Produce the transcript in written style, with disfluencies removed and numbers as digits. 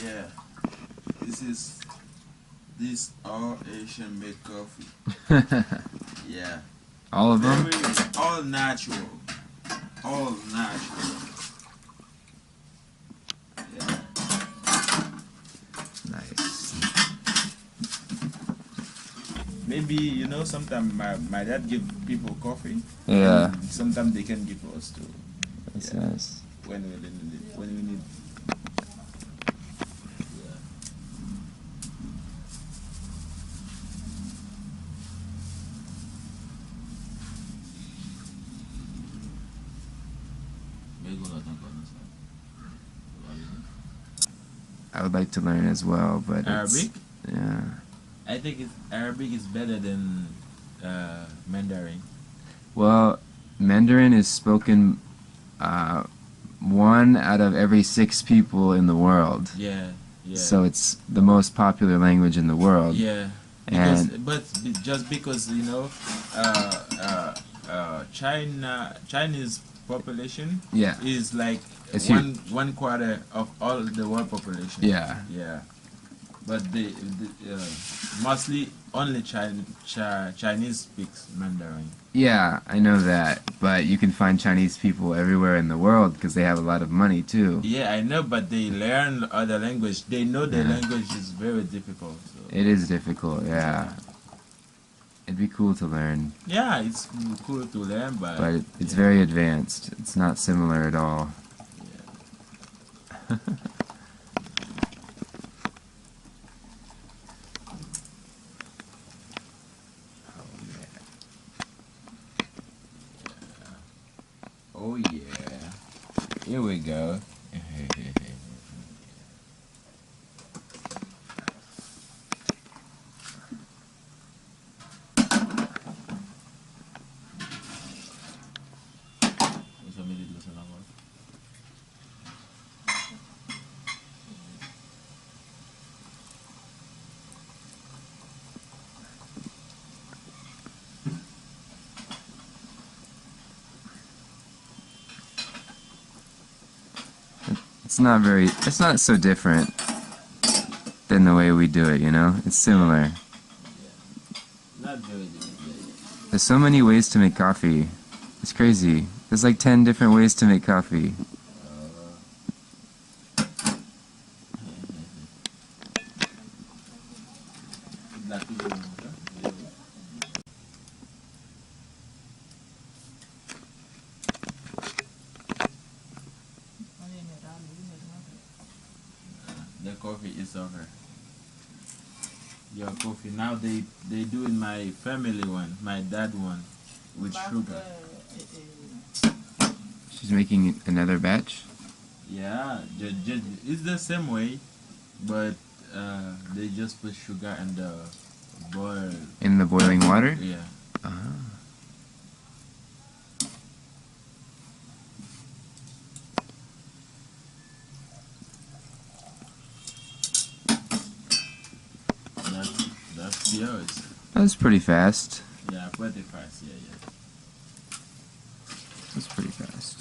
Yeah. This all Asian make coffee. Yeah. All of them? All natural. All natural. Yeah. Nice. Maybe sometimes my dad give people coffee. Yeah. Sometimes they can give us too. That's Yeah. nice. When we need it. When we need. Yeah. I would like to learn as well, but Arabic? Yeah. I think Arabic is better than Mandarin. Well, Mandarin is spoken 1 out of every 6 people in the world. Yeah, yeah. So it's the most popular language in the world. Yeah, just because Chinese population is like It's one quarter of all the world population. Yeah. Yeah, but mostly only Chinese speaks Mandarin. Yeah, I know that, but you can find Chinese people everywhere in the world because they have a lot of money too. Yeah, I know, but they learn other language. They know the language is very difficult. So. It is difficult, yeah. It'd be cool to learn. Yeah, it's cool to learn, but it's very advanced. It's not similar at all. Yeah. Oh yeah. Here we go. It's not so different than the way we do it, you know? It's similar. Not very different. There's so many ways to make coffee. It's crazy. There's like 10 different ways to make coffee. The coffee is over. Your coffee. Now they doing my family one, my dad one, with sugar. She's making another batch? Yeah, it's the same way, but they just put sugar in the boil. In the boiling water? Yeah. That's yours. That's pretty fast. Yeah, pretty fast. Yeah, yeah. That's pretty fast.